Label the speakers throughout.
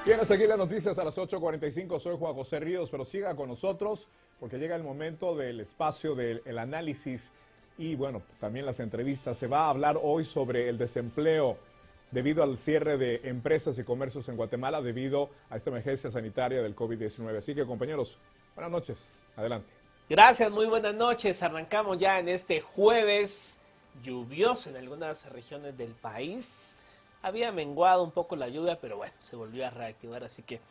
Speaker 1: Bien, hasta aquí las noticias a las 8:45. Soy Juan José Ríos, pero siga con nosotros porque llega el momento del espacio del análisis y, bueno, también las entrevistas. Se va a hablar hoy sobre el desempleo debido al cierre de empresas y comercios en Guatemala debido a esta emergencia sanitaria del COVID-19. Así que, compañeros, buenas noches. Adelante.
Speaker 2: Gracias, muy buenas noches. Arrancamos ya en este jueves lluvioso en algunas regiones del país. Había menguado un poco la lluvia, pero bueno, se volvió a reactivar, así que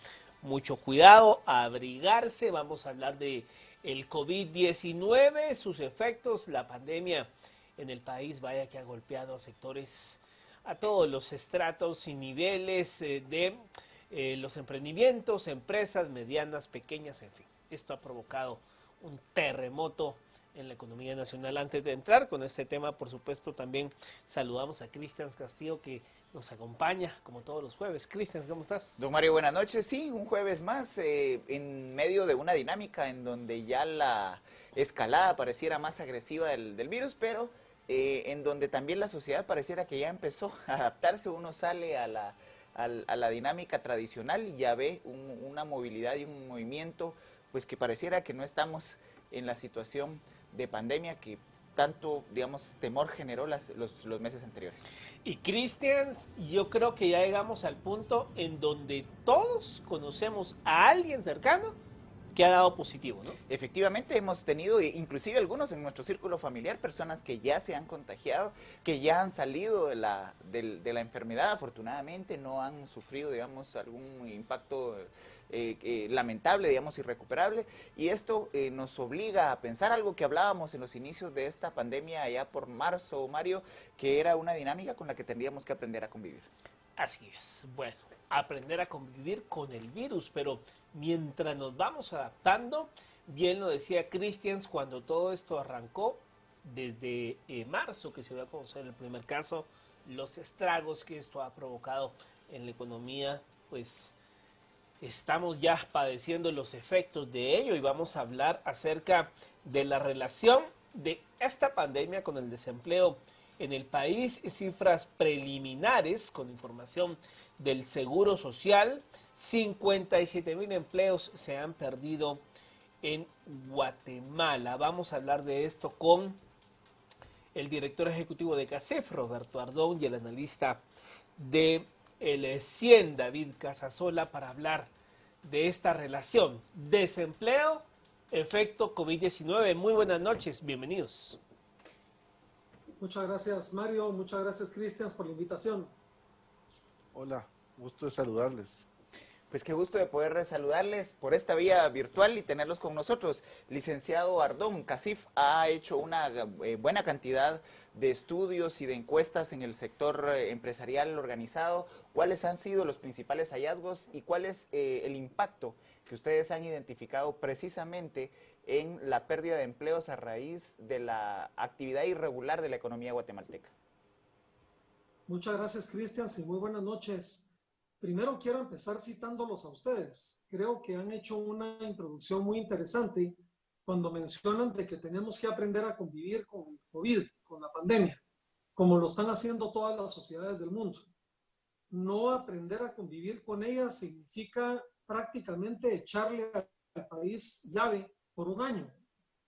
Speaker 2: mucho cuidado, a abrigarse. Vamos a hablar de el COVID-19, sus efectos, la pandemia en el país, vaya que ha golpeado a sectores, a todos los estratos y niveles de los emprendimientos, empresas medianas, pequeñas, en fin. Esto ha provocado un terremoto en la economía nacional. Antes de entrar con este tema, por supuesto, también saludamos a Cristian Castillo, que nos acompaña como todos los jueves. Cristian, ¿cómo estás?
Speaker 3: Don Mario, buenas noches. Sí, un jueves más en medio de una dinámica en donde ya la escalada pareciera más agresiva del virus, pero en donde también la sociedad pareciera que ya empezó a adaptarse. Uno sale a la dinámica tradicional y ya ve una movilidad y un movimiento, pues que pareciera que no estamos en la situación de pandemia que tanto, digamos, temor generó los meses anteriores.
Speaker 2: Y Cristian, yo creo que ya llegamos al punto en donde todos conocemos a alguien cercano que ha dado positivo, ¿no?
Speaker 3: Efectivamente, hemos tenido, inclusive algunos en nuestro círculo familiar, personas que ya se han contagiado, que ya han salido de la enfermedad, afortunadamente no han sufrido, digamos, algún impacto lamentable, digamos, irrecuperable, y esto nos obliga a pensar algo que hablábamos en los inicios de esta pandemia allá por marzo, Mario, que era una dinámica con la que tendríamos que aprender a convivir.
Speaker 2: Así es, bueno, aprender a convivir con el virus, pero mientras nos vamos adaptando, bien lo decía Cristian, cuando todo esto arrancó, desde marzo que se dio a conocer el primer caso, los estragos que esto ha provocado en la economía, pues estamos ya padeciendo los efectos de ello y vamos a hablar acerca de la relación de esta pandemia con el desempleo en el país, cifras preliminares con información del Seguro Social. 57,000 empleos se han perdido en Guatemala. Vamos a hablar de esto con el director ejecutivo de CACEF, Roberto Ardón, y el analista de el CIEN, David Casasola, para hablar de esta relación desempleo, efecto COVID-19. Muy buenas noches, bienvenidos.
Speaker 4: Muchas gracias, Mario. Muchas gracias, Cristian, por la invitación.
Speaker 5: Hola, gusto de saludarles.
Speaker 3: Pues qué gusto de poder saludarles por esta vía virtual y tenerlos con nosotros. Licenciado Ardón, CACEF ha hecho una buena cantidad de estudios y de encuestas en el sector empresarial organizado. ¿Cuáles han sido los principales hallazgos y cuál es el impacto que ustedes han identificado precisamente en la pérdida de empleos a raíz de la actividad irregular de la economía guatemalteca?
Speaker 4: Muchas gracias, Cristian, y muy buenas noches. Primero quiero empezar citándolos a ustedes. Creo que han hecho una introducción muy interesante cuando mencionan de que tenemos que aprender a convivir con el COVID, con la pandemia, como lo están haciendo todas las sociedades del mundo. No aprender a convivir con ella significa prácticamente echarle al país llave por un año.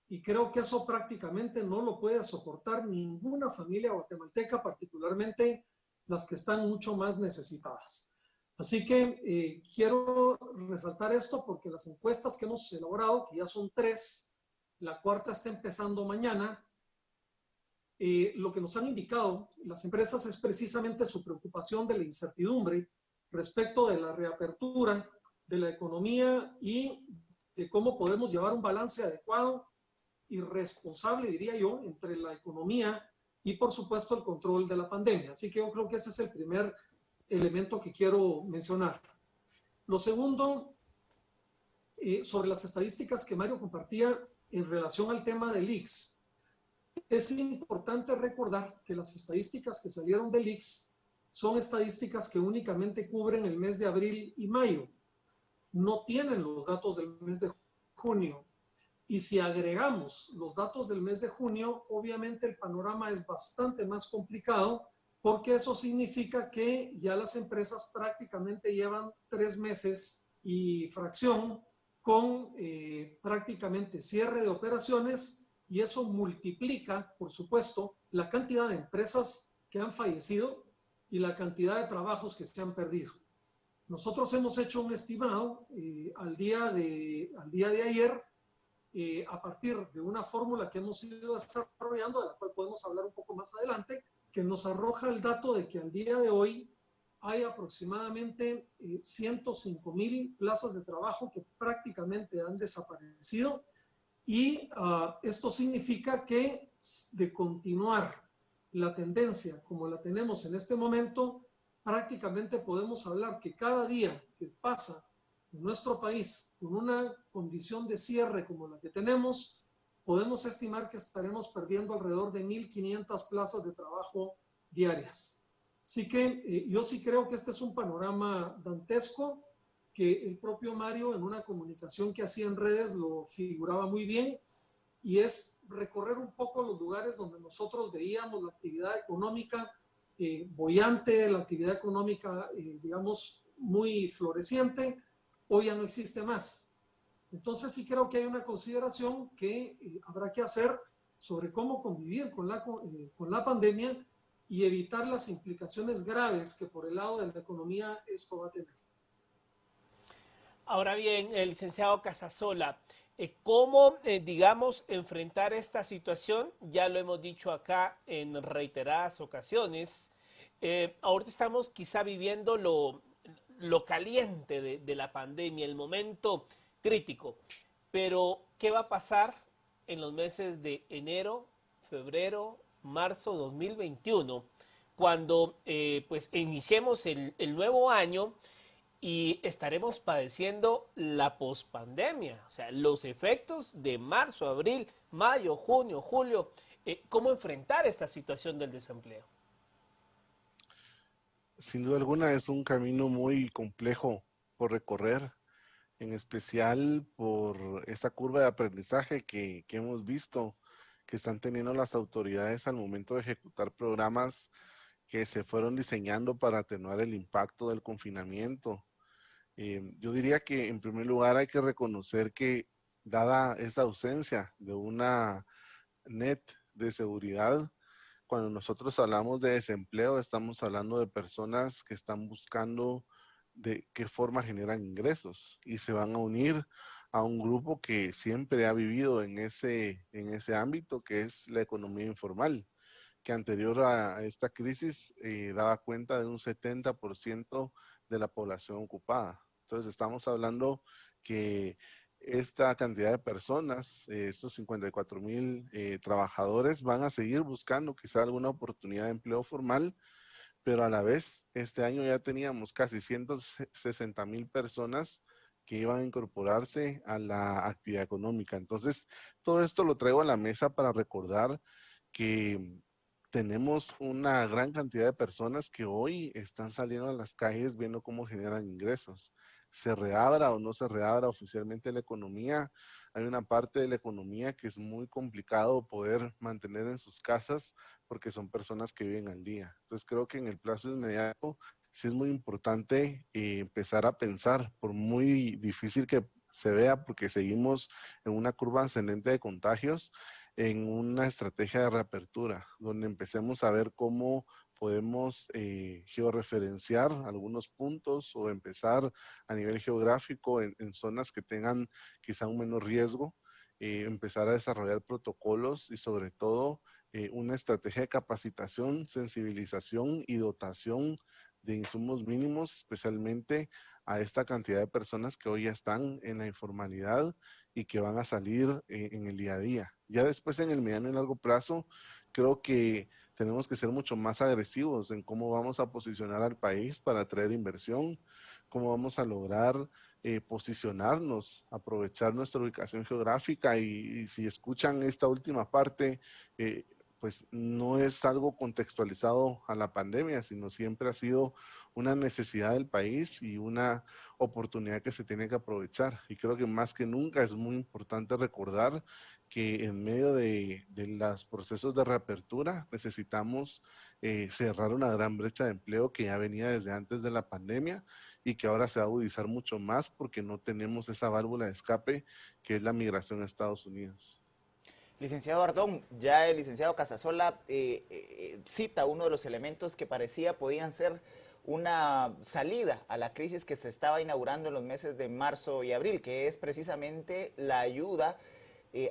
Speaker 4: Y creo que eso prácticamente no lo puede soportar ninguna familia guatemalteca, particularmente las que están mucho más necesitadas. Así que quiero resaltar esto porque las encuestas que hemos elaborado, que ya son 3, la cuarta está empezando mañana, lo que nos han indicado las empresas es precisamente su preocupación de la incertidumbre respecto de la reapertura de la economía y de cómo podemos llevar un balance adecuado y responsable, diría yo, entre la economía y, por supuesto, el control de la pandemia. Así que yo creo que ese es el primer elemento que quiero mencionar. Lo segundo, sobre las estadísticas que Mario compartía en relación al tema del ICS. Es importante recordar que las estadísticas que salieron del ICS son estadísticas que únicamente cubren el mes de abril y mayo. No tienen los datos del mes de junio. Y si agregamos los datos del mes de junio, obviamente el panorama es bastante más complicado porque eso significa que ya las empresas prácticamente llevan 3 meses y fracción con prácticamente cierre de operaciones, y eso multiplica, por supuesto, la cantidad de empresas que han fallecido y la cantidad de trabajos que se han perdido. Nosotros hemos hecho un estimado al día de ayer, a partir de una fórmula que hemos ido desarrollando, de la cual podemos hablar un poco más adelante, que nos arroja el dato de que al día de hoy hay aproximadamente 105,000 plazas de trabajo que prácticamente han desaparecido, y esto significa que de continuar la tendencia como la tenemos en este momento, prácticamente podemos hablar que cada día que pasa en nuestro país con una condición de cierre como la que tenemos, podemos estimar que estaremos perdiendo alrededor de 1,500 plazas de trabajo diarias. Así que yo sí creo que este es un panorama dantesco, que el propio Mario en una comunicación que hacía en redes lo figuraba muy bien, y es recorrer un poco los lugares donde nosotros veíamos la actividad económica boyante, la actividad económica, digamos, muy floreciente. Hoy ya no existe más. Entonces sí creo que hay una consideración que habrá que hacer sobre cómo convivir con la pandemia y evitar las implicaciones graves que por el lado de la economía esto va a tener.
Speaker 2: Ahora bien, el licenciado Casasola, ¿cómo, digamos, enfrentar esta situación? Ya lo hemos dicho acá en reiteradas ocasiones. Ahorita estamos quizá viviendo lo caliente de la pandemia, el momento crítico. Pero, ¿qué va a pasar en los meses de enero, febrero, marzo 2021? Cuando pues iniciemos el nuevo año y estaremos padeciendo la pospandemia, o sea, los efectos de marzo, abril, mayo, junio, julio. ¿Cómo enfrentar esta situación del desempleo?
Speaker 5: Sin duda alguna es un camino muy complejo por recorrer, en especial por esa curva de aprendizaje que hemos visto que están teniendo las autoridades al momento de ejecutar programas que se fueron diseñando para atenuar el impacto del confinamiento. Yo diría que en primer lugar hay que reconocer que dada esa ausencia de una net de seguridad, cuando nosotros hablamos de desempleo, estamos hablando de personas que están buscando de qué forma generan ingresos y se van a unir a un grupo que siempre ha vivido en ese ámbito, que es la economía informal, que anterior a esta crisis daba cuenta de un 70% de la población ocupada. Entonces estamos hablando que esta cantidad de personas, estos 54,000 trabajadores, van a seguir buscando quizá alguna oportunidad de empleo formal, pero a la vez este año ya teníamos casi 160,000 personas que iban a incorporarse a la actividad económica. Entonces, todo esto lo traigo a la mesa para recordar que tenemos una gran cantidad de personas que hoy están saliendo a las calles viendo cómo generan ingresos. Se reabra o no se reabra oficialmente la economía, hay una parte de la economía que es muy complicado poder mantener en sus casas porque son personas que viven al día. Entonces creo que en el plazo inmediato sí es muy importante empezar a pensar, por muy difícil que se vea, porque seguimos en una curva ascendente de contagios, en una estrategia de reapertura, donde empecemos a ver cómo podemos georreferenciar algunos puntos o empezar a nivel geográfico en zonas que tengan quizá un menor riesgo, empezar a desarrollar protocolos y sobre todo una estrategia de capacitación, sensibilización y dotación de insumos mínimos, especialmente a esta cantidad de personas que hoy ya están en la informalidad y que van a salir en el día a día. Ya después en el mediano y largo plazo, creo que tenemos que ser mucho más agresivos en cómo vamos a posicionar al país para atraer inversión, cómo vamos a lograr posicionarnos, aprovechar nuestra ubicación geográfica y si escuchan esta última parte, pues no es algo contextualizado a la pandemia, sino siempre ha sido una necesidad del país y una oportunidad que se tiene que aprovechar. Y creo que más que nunca es muy importante recordar que en medio de los procesos de reapertura necesitamos cerrar una gran brecha de empleo que ya venía desde antes de la pandemia y que ahora se va a agudizar mucho más porque no tenemos esa válvula de escape que es la migración a Estados Unidos.
Speaker 3: Licenciado Ardón, ya el licenciado Casasola cita uno de los elementos que parecía podían ser una salida a la crisis que se estaba inaugurando en los meses de marzo y abril, que es precisamente la ayuda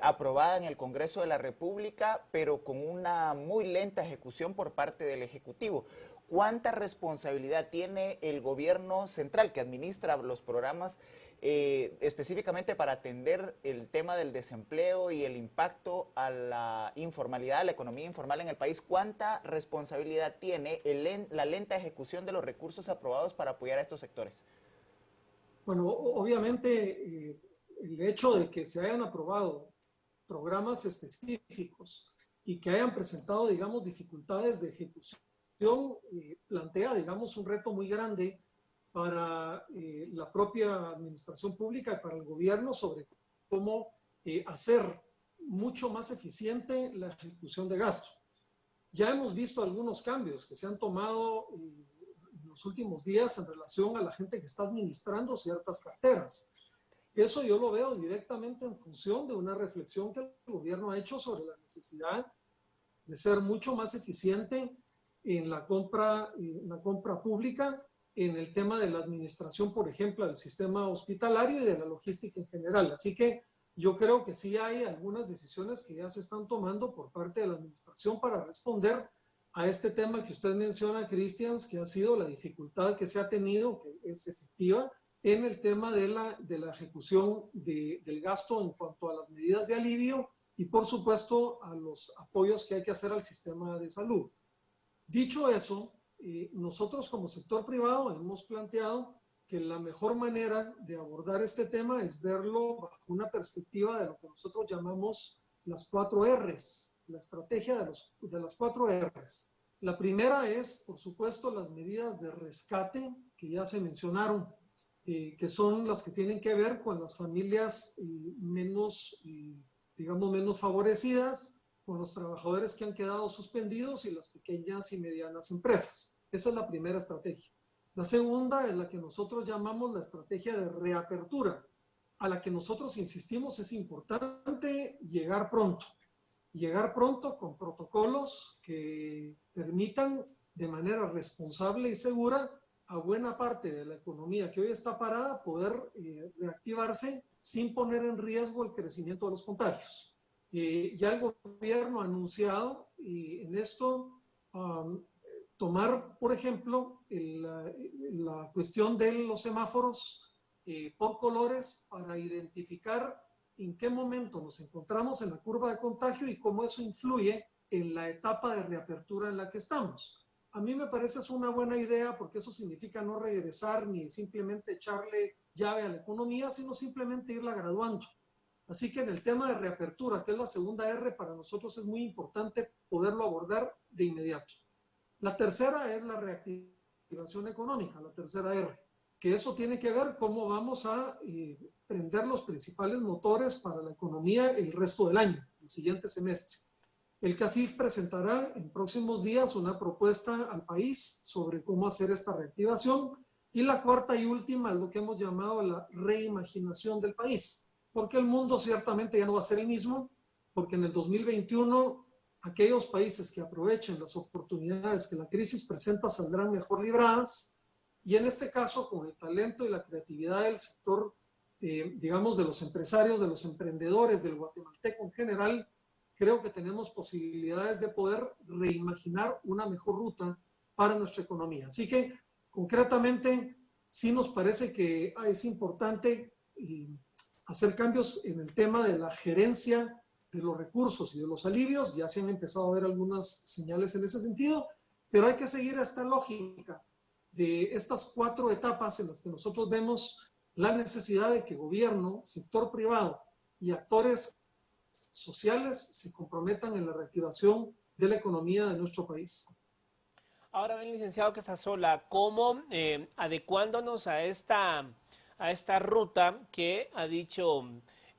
Speaker 3: aprobada en el Congreso de la República, pero con una muy lenta ejecución por parte del Ejecutivo. ¿Cuánta responsabilidad tiene el gobierno central que administra los programas específicamente para atender el tema del desempleo y el impacto a la informalidad, a la economía informal en el país? ¿Cuánta responsabilidad tiene la lenta ejecución de los recursos aprobados para apoyar a estos sectores?
Speaker 4: Bueno, obviamente el hecho de que se hayan aprobado programas específicos y que hayan presentado, digamos, dificultades de ejecución, plantea, digamos, un reto muy grande para la propia administración pública y para el gobierno sobre cómo hacer mucho más eficiente la ejecución de gasto. Ya hemos visto algunos cambios que se han tomado en los últimos días en relación a la gente que está administrando ciertas carteras. Eso yo lo veo directamente en función de una reflexión que el gobierno ha hecho sobre la necesidad de ser mucho más eficiente en la compra pública, en el tema de la administración, por ejemplo, del sistema hospitalario y de la logística en general. Así que yo creo que sí hay algunas decisiones que ya se están tomando por parte de la administración para responder a este tema que usted menciona, Cristian, que ha sido la dificultad que se ha tenido, que es efectiva, en el tema de la ejecución del gasto en cuanto a las medidas de alivio y, por supuesto, a los apoyos que hay que hacer al sistema de salud. Dicho eso, nosotros como sector privado hemos planteado que la mejor manera de abordar este tema es verlo bajo una perspectiva de lo que nosotros llamamos las 4 R's, la estrategia de las 4 R's. La primera es, por supuesto, las medidas de rescate que ya se mencionaron, que son las que tienen que ver con las familias menos favorecidas, con los trabajadores que han quedado suspendidos y las pequeñas y medianas empresas. Esa es la primera estrategia. La segunda es la que nosotros llamamos la estrategia de reapertura, a la que nosotros insistimos es importante llegar pronto con protocolos que permitan de manera responsable y segura a buena parte de la economía que hoy está parada poder reactivarse sin poner en riesgo el crecimiento de los contagios. Ya el gobierno ha anunciado en esto tomar, por ejemplo, la cuestión de los semáforos por colores para identificar en qué momento nos encontramos en la curva de contagio y cómo eso influye en la etapa de reapertura en la que estamos. A mí me parece es una buena idea porque eso significa no regresar ni simplemente echarle llave a la economía, sino simplemente irla graduando. Así que en el tema de reapertura, que es la segunda R, para nosotros es muy importante poderlo abordar de inmediato. La tercera es la reactivación económica, la tercera R, que eso tiene que ver cómo vamos a prender los principales motores para la economía el resto del año, el siguiente semestre. El CACIF presentará en próximos días una propuesta al país sobre cómo hacer esta reactivación. Y la cuarta y última es lo que hemos llamado la reimaginación del país, porque el mundo ciertamente ya no va a ser el mismo, porque en el 2021 aquellos países que aprovechen las oportunidades que la crisis presenta saldrán mejor libradas, y en este caso con el talento y la creatividad del sector, digamos, de los empresarios, de los emprendedores, del guatemalteco en general, creo que tenemos posibilidades de poder reimaginar una mejor ruta para nuestra economía. Así que, concretamente, sí nos parece que es importante hacer cambios en el tema de la gerencia de los recursos y de los alivios. Ya se han empezado a ver algunas señales en ese sentido, pero hay que seguir esta lógica de estas 4 etapas en las que nosotros vemos la necesidad de que gobierno, sector privado y actores sociales se comprometan en la reactivación de la economía de nuestro país.
Speaker 2: Ahora bien, licenciado Casasola, ¿cómo adecuándonos a esta ruta que ha dicho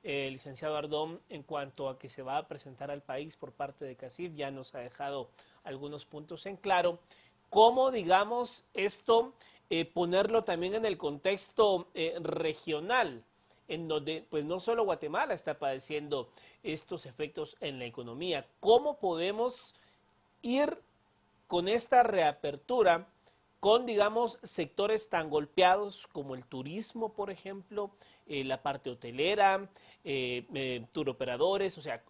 Speaker 2: el licenciado Ardón en cuanto a que se va a presentar al país por parte de CACIF? Ya nos ha dejado algunos puntos en claro. ¿Cómo, digamos, esto ponerlo también en el contexto regional, en donde pues no solo Guatemala está padeciendo estos efectos en la economía? ¿Cómo podemos ir con esta reapertura con, digamos, sectores tan golpeados como el turismo, por ejemplo, la parte hotelera, turoperadores? O sea,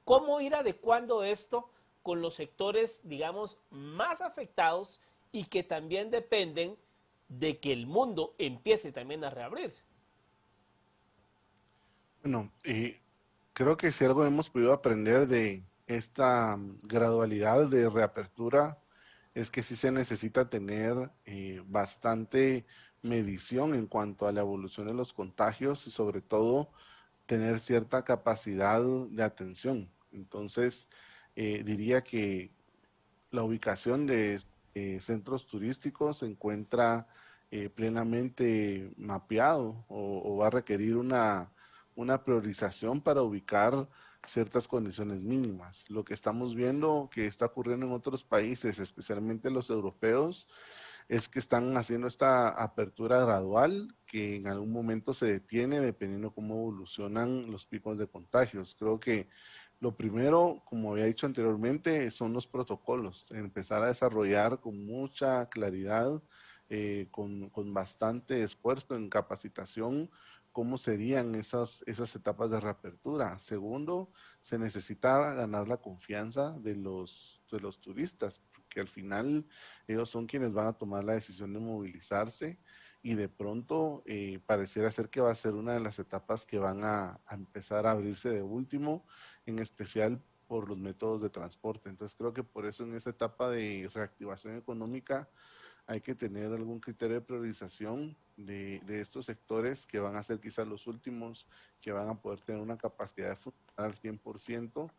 Speaker 2: ¿cómo ir adecuando esto con los sectores, digamos, más afectados y que también dependen de que el mundo empiece también a reabrirse?
Speaker 5: Bueno, creo que si algo hemos podido aprender de esta gradualidad de reapertura es que sí se necesita tener bastante medición en cuanto a la evolución de los contagios y sobre todo tener cierta capacidad de atención. Entonces, diría que la ubicación de centros turísticos se encuentra plenamente mapeado o va a requerir una priorización para ubicar ciertas condiciones mínimas. Lo que estamos viendo que está ocurriendo en otros países, especialmente los europeos, es que están haciendo esta apertura gradual que en algún momento se detiene dependiendo cómo evolucionan los picos de contagios. Creo que lo primero, como había dicho anteriormente, son los protocolos, empezar a desarrollar con mucha claridad, con bastante esfuerzo en capacitación, cómo serían esas etapas de reapertura. Segundo, se necesita ganar la confianza de los turistas, porque al final ellos son quienes van a tomar la decisión de movilizarse y de pronto pareciera ser que va a ser una de las etapas que van a empezar a abrirse de último, en especial por los métodos de transporte. Entonces creo que por eso en esta etapa de reactivación económica hay que tener algún criterio de priorización de estos sectores que van a ser quizás los últimos, que van a poder tener una capacidad de funcionar al 100%.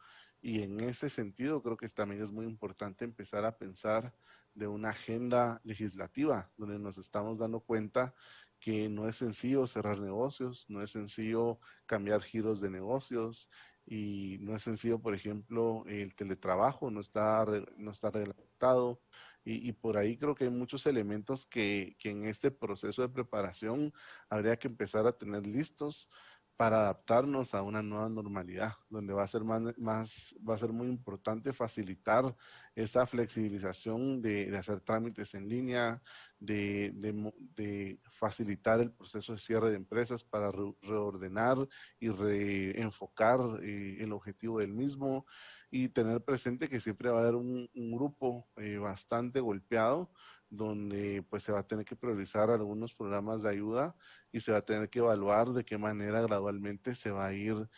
Speaker 5: Y en ese sentido creo que también es muy importante empezar a pensar de una agenda legislativa, donde nos estamos dando cuenta que no es sencillo cerrar negocios, no es sencillo cambiar giros de negocios y no es sencillo, por ejemplo, el teletrabajo no está reglamentado y por ahí creo que hay muchos elementos que en este proceso de preparación habría que empezar a tener listos para adaptarnos a una nueva normalidad, donde va a ser va a ser muy importante facilitar esa flexibilización de hacer trámites en línea, de facilitar el proceso de cierre de empresas para reordenar y reenfocar el objetivo del mismo y tener presente que siempre va a haber un grupo bastante golpeado donde pues se va a tener que priorizar algunos programas de ayuda y se va a tener que evaluar de qué manera gradualmente se va a ir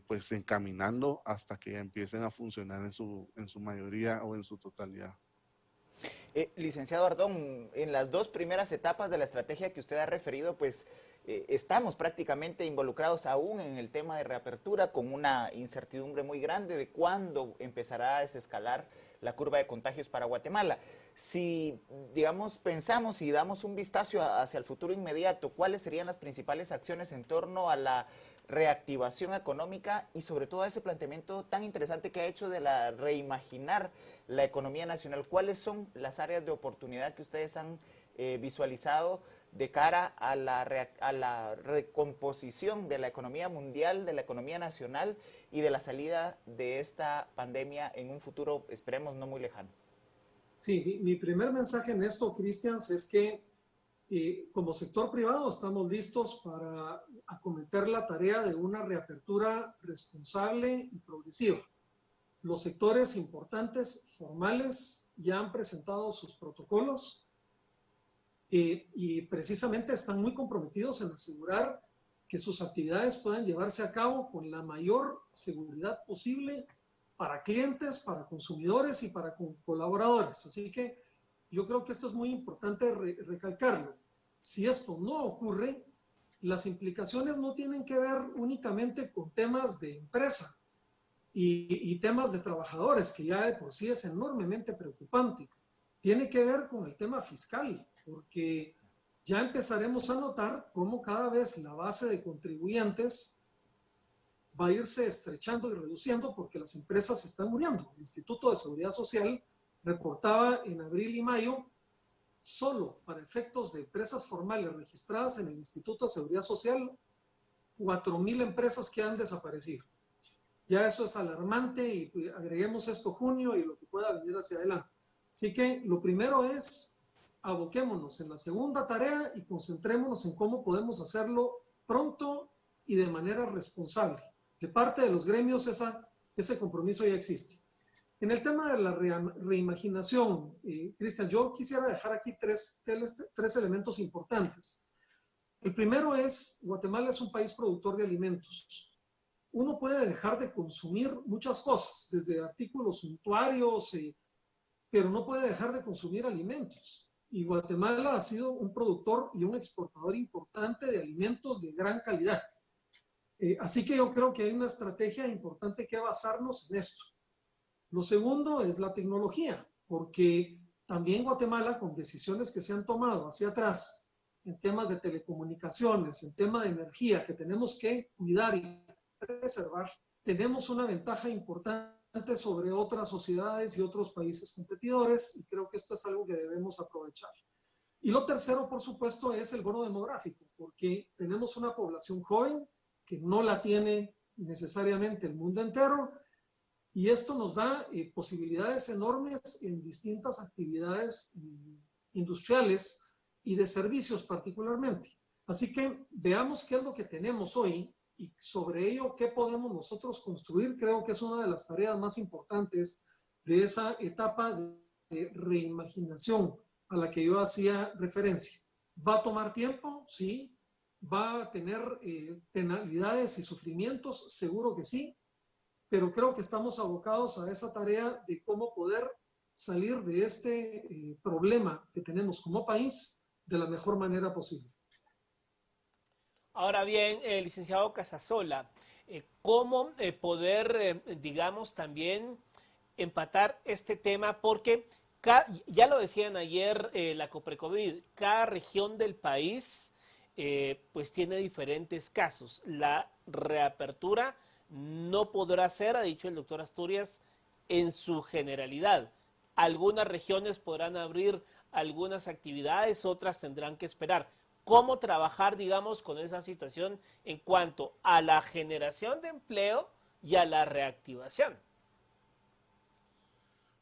Speaker 5: pues encaminando hasta que ya empiecen a funcionar en su mayoría o en su totalidad.
Speaker 3: Licenciado Ardón, en las dos primeras etapas de la estrategia que usted ha referido, pues estamos prácticamente involucrados aún en el tema de reapertura con una incertidumbre muy grande de cuándo empezará a desescalar la curva de contagios para Guatemala. Si, digamos, pensamos y damos un vistazo hacia el futuro inmediato, ¿cuáles serían las principales acciones en torno a la reactivación económica y sobre todo a ese planteamiento tan interesante que ha hecho de reimaginar la economía nacional? ¿Cuáles son las áreas de oportunidad que ustedes han visualizado de cara a la recomposición de la economía mundial, de la economía nacional y de la salida de esta pandemia en un futuro, esperemos, no muy lejano?
Speaker 4: Sí, mi primer mensaje en esto, Cristian, es que como sector privado estamos listos para acometer la tarea de una reapertura responsable y progresiva. Los sectores importantes, formales, ya han presentado sus protocolos y precisamente están muy comprometidos en asegurar que sus actividades puedan llevarse a cabo con la mayor seguridad posible para clientes, para consumidores y para colaboradores. Así que yo creo que esto es muy importante recalcarlo. Si esto no ocurre, las implicaciones no tienen que ver únicamente con temas de empresa y temas de trabajadores, que ya de por sí es enormemente preocupante, tiene que ver con el tema fiscal, porque ya empezaremos a notar cómo cada vez la base de contribuyentes va a irse estrechando y reduciendo porque las empresas están muriendo. El Instituto de Seguridad Social reportaba en abril y mayo, solo para efectos de empresas formales registradas en el Instituto de Seguridad Social, 4,000 empresas que han desaparecido. Ya eso es alarmante y agreguemos esto junio y lo que pueda venir hacia adelante. Así que lo primero es aboquémonos en la segunda tarea y concentrémonos en cómo podemos hacerlo pronto y de manera responsable. De parte de los gremios ese compromiso ya existe. En el tema de la reimaginación, Cristian, yo quisiera dejar aquí tres elementos importantes. El primero es, Guatemala es un país productor de alimentos. Uno puede dejar de consumir muchas cosas, desde artículos suntuarios, pero no puede dejar de consumir alimentos. Y Guatemala ha sido un productor y un exportador importante de alimentos de gran calidad. Así que yo creo que hay una estrategia importante que basarnos en esto. Lo segundo es la tecnología, porque también Guatemala, con decisiones que se han tomado hacia atrás, en temas de telecomunicaciones, en tema de energía, que tenemos que cuidar y preservar, tenemos una ventaja importante sobre otras sociedades y otros países competidores, y creo que esto es algo que debemos aprovechar. Y lo tercero, por supuesto, es el bono demográfico, porque tenemos una población joven que no la tiene necesariamente el mundo entero, y esto nos da posibilidades enormes en distintas actividades industriales y de servicios particularmente. Así que veamos qué es lo que tenemos hoy y sobre ello qué podemos nosotros construir. Creo que es una de las tareas más importantes de esa etapa de reimaginación a la que yo hacía referencia. ¿Va a tomar tiempo? Sí. ¿Va a tener penalidades y sufrimientos? Seguro que sí. Pero creo que estamos abocados a esa tarea de cómo poder salir de este problema que tenemos como país de la mejor manera posible.
Speaker 2: Ahora bien, licenciado Casasola, ¿cómo poder, digamos, también empatar este tema? Porque ya lo decían ayer la Coprecovid, cada región del país pues tiene diferentes casos. La reapertura no podrá ser, ha dicho el doctor Asturias, en su generalidad. Algunas regiones podrán abrir algunas actividades, otras tendrán que esperar. ¿Cómo trabajar, digamos, con esa situación en cuanto a la generación de empleo y a la reactivación?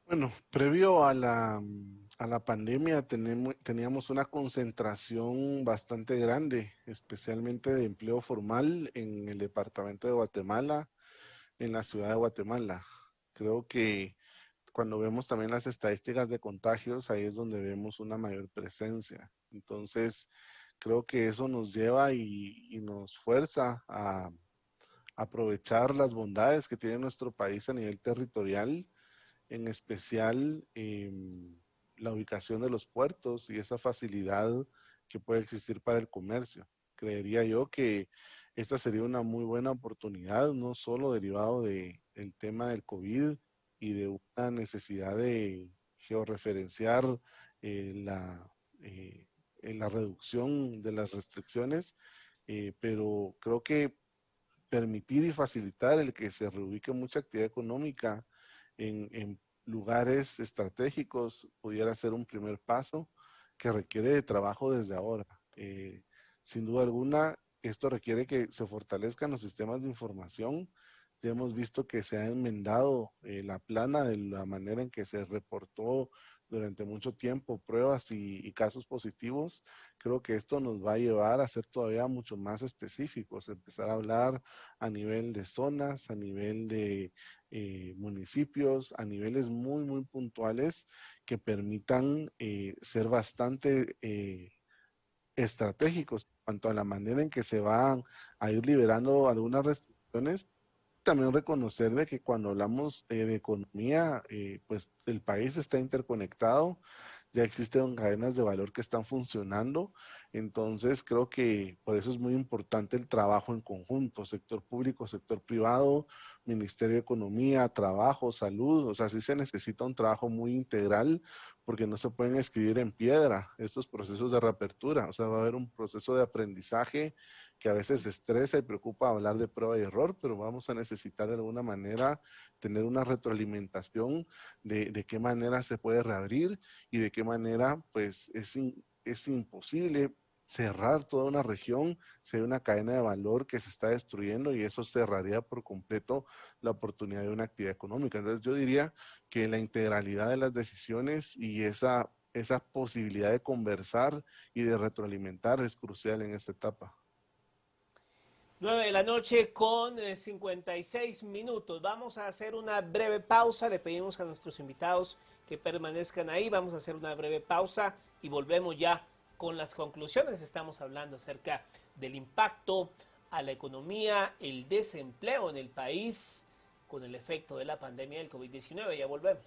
Speaker 5: Bueno, previo a la pandemia teníamos una concentración bastante grande, especialmente de empleo formal en el departamento de Guatemala, en la ciudad de Guatemala. Creo que cuando vemos también las estadísticas de contagios, ahí es donde vemos una mayor presencia. Entonces, creo que eso nos lleva y nos fuerza a aprovechar las bondades que tiene nuestro país a nivel territorial, en especial la ubicación de los puertos y esa facilidad que puede existir para el comercio. Creería yo que esta sería una muy buena oportunidad, no solo derivado del tema del COVID y de una necesidad de georreferenciar la reducción de las restricciones, pero creo que permitir y facilitar el que se reubique mucha actividad económica en lugares estratégicos pudiera ser un primer paso que requiere de trabajo desde ahora. Sin duda alguna, esto requiere que se fortalezcan los sistemas de información. Ya hemos visto que se ha enmendado la plana de la manera en que se reportó durante mucho tiempo pruebas y casos positivos. Creo que esto nos va a llevar a ser todavía mucho más específicos, empezar a hablar a nivel de zonas, a nivel de municipios, a niveles muy, muy puntuales que permitan ser bastante estratégicos en cuanto a la manera en que se van a ir liberando algunas restricciones. También reconocer de que cuando hablamos de economía, pues el país está interconectado, ya existen cadenas de valor que están funcionando, entonces creo que por eso es muy importante el trabajo en conjunto, sector público, sector privado, Ministerio de Economía, Trabajo, Salud, o sea, sí se necesita un trabajo muy integral porque no se pueden escribir en piedra estos procesos de reapertura. O sea, va a haber un proceso de aprendizaje que a veces estresa y preocupa hablar de prueba y error, pero vamos a necesitar de alguna manera tener una retroalimentación de qué manera se puede reabrir y de qué manera pues es imposible cerrar toda una región, sería una cadena de valor que se está destruyendo y eso cerraría por completo la oportunidad de una actividad económica. Entonces yo diría que la integralidad de las decisiones y esa posibilidad de conversar y de retroalimentar es crucial en esta etapa.
Speaker 2: 9 de la noche con 56 minutos. Vamos a hacer una breve pausa. Le pedimos a nuestros invitados que permanezcan ahí. Vamos a hacer una breve pausa y volvemos ya con las conclusiones. Estamos hablando acerca del impacto a la economía, el desempleo en el país con el efecto de la pandemia del COVID-19. Ya volvemos.